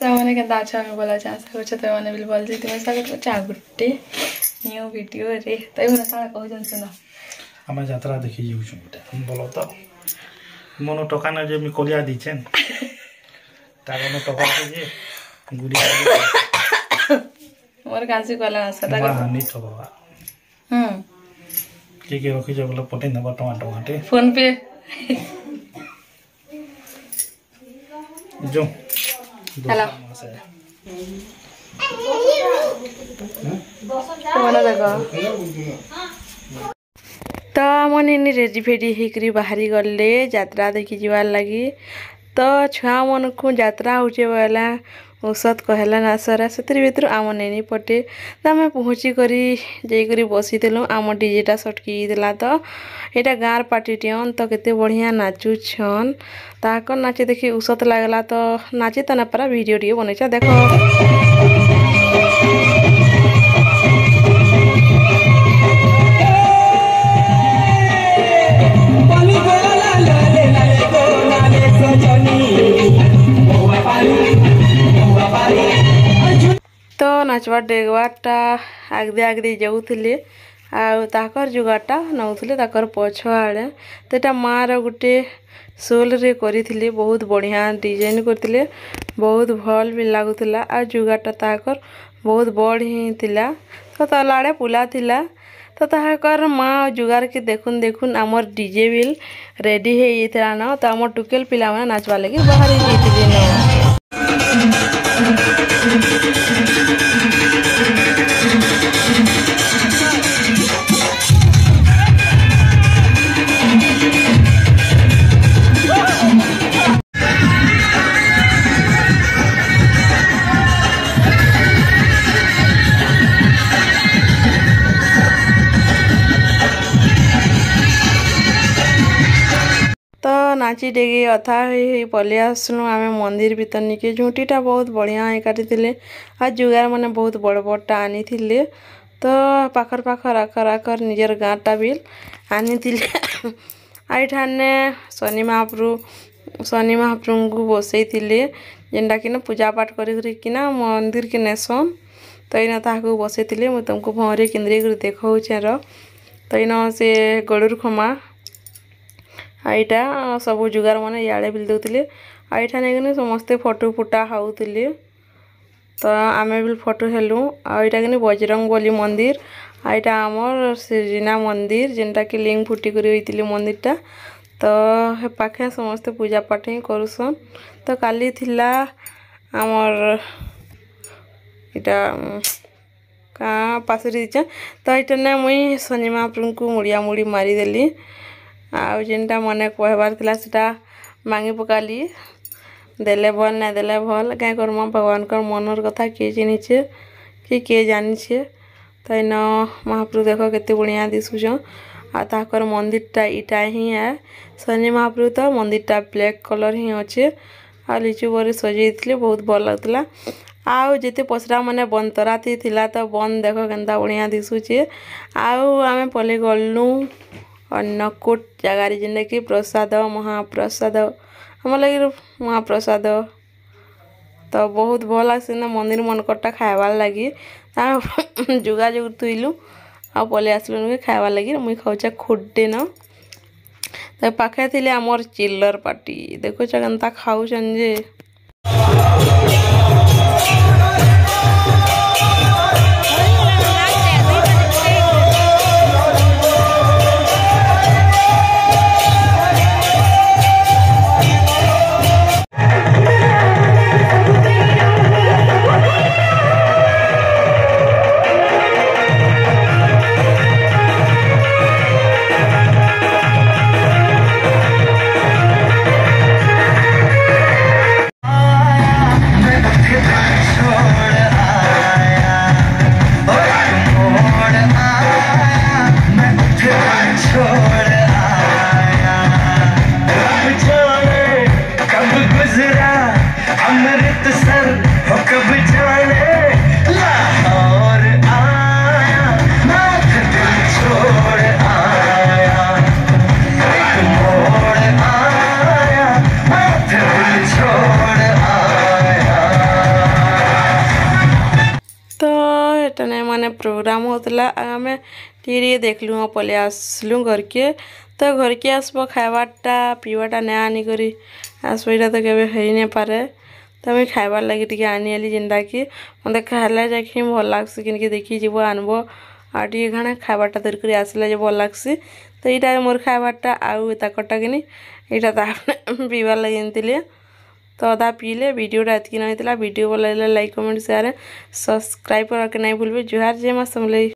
ସେମାନେ କେନ୍ତା ଅଛ ଆମେ ଭଲ ଅଛେ ଆଶା କରୁଛ ତମେମାନେ ବି ଭଲ ଯେ ତୁମେ ସ୍ୱାଗତ କରୁଛ ଆଉ ଗୋଟେ ନ୍ୟୁ ଭିଡ଼ିଓରେ ତ ଏମାନେ କାଣା କହୁଛନ୍ତି ଶୁଣ ଆମେ ଯାତ୍ରା ଦେଖି ଯାଉଛୁ ଗୋଟେ ଭଲ ତ ମନ ଟକା ନା ଯେ ମୁଁ କଲିଆ ଦେଇଛେନ୍ ତା ମନ ଟକା ଯେ ଗୁଡ଼ି ମୋର କାନ୍ସି କଲା ଆଶା ହାନି ଠବା କିଏ ରଖିଛ ବୋଲେ ପଠେଇ ନେବ ଟମାଟେ ଫୋନ ପେ जो हेलो तो मैंने रेडी फेडी होकर बाहरी गले यात्रा देखी जीवार लगी तो छुआ मन को यात्रा होचे बोला औषध कहला ना सरा से भर आम नेनी पटे तो आम पहुँची कर बसीलु आम डीजेटा सटकी देला तो यहाँ गाँव पार्टीटियन तो केते बढ़िया नाचुछन ताकर नाचे देखी औषध लगला तो नाचे तो ना पारा वीडियो टे बनईचा देखो तो नाचवा डेगवाटा आगदे आगदे जाऊले आकर जुगाटा नौले ताकर पछ आड़े तो यहाँ मार गोटे सोल रे करी बहुत बढ़िया डिजाइन करते बहुत भल भी लगुला आ जुगाटा ताकर बहुत बड़ ही थिला तो तलाड़े पुला थिला तो ताकर माँ जुगार के देखुन देखुन आमर डीजे बिल रेडी हो जाता न तो आम टुकेल पिला माने नाचवा लगी बाहर जाइए न तो नाची डेगे अथा पलि आसलु आम मंदिर भीतर निके झुंटीटा बहुत बढ़िया ही काटी आ जुगार मैंने बहुत बड़ बड़टा आनी तो पाखर पाखर आकर आकर निजर गाँटा बिल आनी आईठाने शनि महाप्रभु को बसई जेनटा कि पूजा पाठ करना मंदिर के नेसन तो इन ताकू बसई मुझे तुमको भौरे केन्द्रे देखा रो तो इन से गड़ुर खमा आईटा सब जुगार मैंने इे बिल दौले आईठा नहीं समस्ते फोटो फुटा हाउले तो आम भी फोटो हेलु आईटा कि बजरंग बली मंदिर आईटा आमर श्रीना मंदिर जेनटा कि लिंग फुटी कर मंदिरटा तो पाखे समस्ते पूजा पाठ ही करुसन तो काली थिला आमर इटा क्या पासरी दीचा तो यहाँ ना मुई शनि महाप्रभु को मुड़िया मुड़ी मारिदेली आउ जेनटा मने कहबार थिला सेटा मांगी पकाली देले भल ना देले भल क्या करमा भगवान का मनर कथा किए चिन्हीचे कि किए जानीचे तो इन महाप्रभु देख केते बढ़िया दिशुच आकर मंदिरटा इटा ही है शनि महाप्रभु तो मंदिरटा ब्लैक कलर ही अच्छे आ लिचु बरे सजाई बहुत भल लगुला आउ जिते पसरा मैंने बंतरा थिला तो बंद देख केन्ता बढ़िया दिशुचे आउ आम पलि गलु अन्नकूट जगार जेनटा कि प्रसाद महाप्रसाद आम लगे महाप्रसाद तो बहुत भल लगे ना मंदिर मनकटा खाइबार लगी जोगाजोग तुईलु आ पलि आसलु खाइबार लगी मुई खाऊचे खुड्डे न तो पाखे थी आमर चिल्लर पार्टी देखुच केन्ता खाऊछन जे टेने माने प्रोग्राम होतला आमे टीरी देखलु हाँ पले आसलु घर के तो घर के आसबो खाइबाटा पीवाटा नहीं आनी करी आसबो इटा तो केबे हेई नहीं पारे तो मुझे खाइबार लगी टिके आनी आली जेनटा कि मते खाइला जाकि भल लागसी किनके देखि जीवो आनबो आ टिके घाना खाइबाटा धरकरी आसले जे भल लागसी तो इटा मोर खाइबाटा आउ ताकटा किनी इटा तापने पीबार लगी एनतिले तो अधा पीले वीडियोटा एतकी नहीं वीडियो भल लगे लाइक कमेंट शेयर सब्सक्राइब करके नहीं भूलबे जुहार जय मां समलेई।